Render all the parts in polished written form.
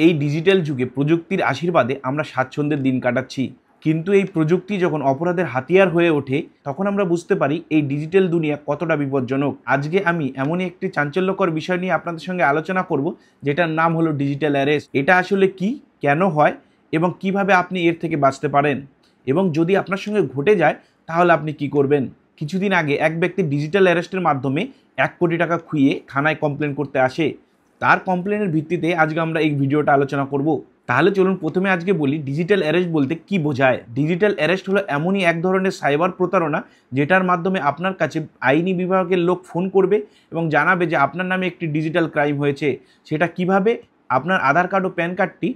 এই ডিজিটাল যুগে প্রযুক্তির আশীর্বাদে আমরা স্বাচ্ছন্দ্যের দিন কাটাচ্ছি, কিন্তু এই প্রযুক্তি যখন অপরাধের হাতিয়ার হয়ে ওঠে তখন আমরা বুঝতে পারি এই ডিজিটাল দুনিয়া কতটা বিপজ্জনক। আজকে আমি এমনই একটি চাঞ্চল্যকর বিষয় নিয়ে আপনাদের সঙ্গে আলোচনা করব, যেটার নাম হলো ডিজিটাল অ্যারেস্ট। এটা আসলে কি, কেন হয় এবং কিভাবে আপনি এর থেকে বাঁচতে পারেন, এবং যদি আপনার সঙ্গে ঘটে যায় তাহলে আপনি কি করবেন। কিছুদিন আগে এক ব্যক্তি ডিজিটাল অ্যারেস্টের মাধ্যমে 1 কোটি টাকা খুইয়ে থানায় কমপ্লেন করতে আসে। তার কমপ্লেনের ভিত্তিতে আজকে আমরা এই ভিডিওটা আলোচনা করব। তাহলে চলুন প্রথমে আজকে বলি ডিজিটাল অ্যারেস্ট বলতে কি বোঝায়। ডিজিটাল অ্যারেস্ট হলো এমনই এক ধরনের সাইবার প্রতারণা যেটার মাধ্যমে আপনার কাছে আইনি বিভাগের লোক ফোন করবে এবং জানাবে যে আপনার নামে একটি ডিজিটাল ক্রাইম হয়েছে। সেটা কিভাবে, আপনার আধার কার্ড ও প্যান কার্ডটি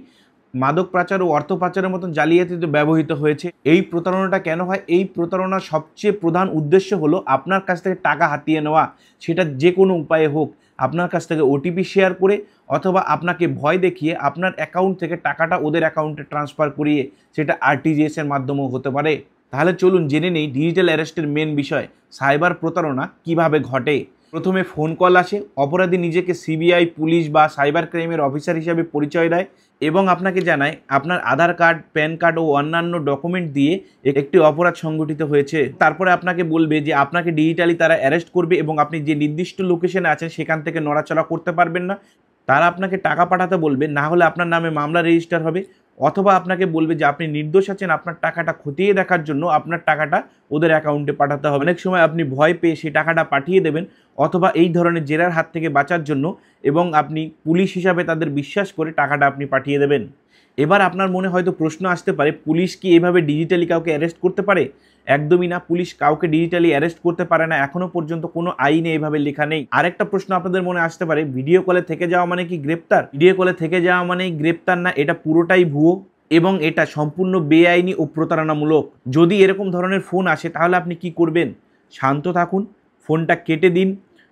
মাদক পাচার ও অর্থ পাচারের মতন জালিয়াতিতে ব্যবহৃত হয়েছে। এই প্রতারণাটা কেন হয়? এই প্রতারণার সবচেয়ে প্রধান উদ্দেশ্য হলো আপনার কাছ থেকে টাকা হাতিয়ে নেওয়া, সেটা যে কোনো উপায়ে হোক। আপনার কাছ থেকে ওটিপি শেয়ার করে অথবা আপনাকে ভয় দেখিয়ে আপনার অ্যাকাউন্ট থেকে টাকাটা ওদের অ্যাকাউন্টে ট্রান্সফার করিয়ে, সেটা আরটিজিএস এর মাধ্যমেও হতে পারে। তাহলে চলুন জেনে নেই ডিজিটাল অ্যারেস্টের মেন বিষয়, সাইবার প্রতারণা কিভাবে ঘটে। প্রথমে ফোন কল আসে, অপরাধী নিজেকে সিবিআই, পুলিশ বা সাইবার ক্রাইমের অফিসার হিসাবে পরিচয় দেয় এবং আপনাকে জানায় আপনার আধার কার্ড, প্যান কার্ড ও অন্যান্য ডকুমেন্ট দিয়ে একটি অপরাধ সংগঠিত হয়েছে। তারপরে আপনাকে বলবে যে আপনাকে ডিজিটালি তারা অ্যারেস্ট করবে এবং আপনি যে নির্দিষ্ট লোকেশনে আছেন সেখান থেকে নড়াচড়া করতে পারবেন না। তারা আপনাকে টাকা পাঠাতে বলবে, না হলে আপনার নামে মামলা রেজিস্টার হবে, অথবা আপনাকে বলবে যে আপনি নির্দোষ আছেন, আপনার টাকাটা খতিয়ে দেখার জন্য আপনার টাকাটা ওদের অ্যাকাউন্টে পাঠাতে হবে। অনেক সময় আপনি ভয় পেয়ে সেই টাকাটা পাঠিয়ে দেবেন, অথবা এই ধরনের জেরার হাত থেকে বাঁচার জন্য এবং আপনি পুলিশ হিসাবে তাদের বিশ্বাস করে টাকাটা আপনি পাঠিয়ে দেবেন। এবার আপনার মনে হয়তো প্রশ্ন আসতে পারে, পুলিশ কি এভাবে ডিজিটালি কাউকে অ্যারেস্ট করতে পারে? একদমই না, পুলিশ কাউকে ডিজিটালি অ্যারেস্ট করতে পারে না, এখনো পর্যন্ত কোনো আইনে এভাবে লেখা নেই। আরেকটা প্রশ্ন আপনাদের মনে আসতে পারে, ভিডিও কলে থেকে যাওয়া মানে কি গ্রেপ্তার? ভিডিও কলে থেকে যাওয়া মানেই গ্রেপ্তার না, এটা পুরোটাই ভুয়ো এবং এটা সম্পূর্ণ বেআইনি ও প্রতারণামূলক। যদি এরকম ধরনের ফোন আসে তাহলে আপনি কি করবেন? শান্ত থাকুন, ফোনটা কেটে দিন,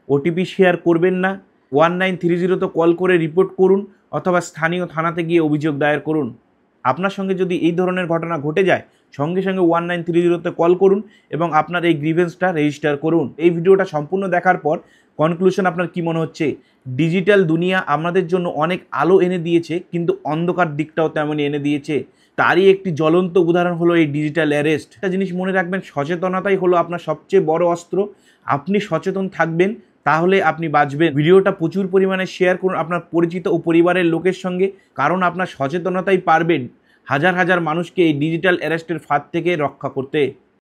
ওটিপি শেয়ার করবেন না, 1930 কল করে রিপোর্ট করুন অথবা স্থানীয় থানাতে গিয়ে অভিযোগ দায়ের করুন। আপনার সঙ্গে যদি এই ধরনের ঘটনা ঘটে যায় সঙ্গে সঙ্গে 1930 কল করুন এবং আপনার এই গ্রিভেন্সটা রেজিস্টার করুন। এই ভিডিওটা সম্পূর্ণ দেখার পর কনক্লুশন আপনার কি মনে হচ্ছে? ডিজিটাল দুনিয়া আমাদের জন্য অনেক আলো এনে দিয়েছে, কিন্তু অন্ধকার দিকটাও তেমনই এনে দিয়েছে। তারই একটি জ্বলন্ত উদাহরণ হলো এই ডিজিটাল অ্যারেস্ট। একটা জিনিস মনে রাখবেন, সচেতনতাই হলো আপনার সবচেয়ে বড় অস্ত্র। আপনি সচেতন থাকবেন তাহলে আপনি বাঁচবেন। ভিডিওটা প্রচুর পরিমাণে শেয়ার করুন আপনার পরিচিত ও পরিবারের লোকের সঙ্গে, কারণ আপনার সচেতনতাই পারবেন হাজার হাজার মানুষকে এই ডিজিটাল অ্যারেস্টের ফাঁদ থেকে রক্ষা করতে।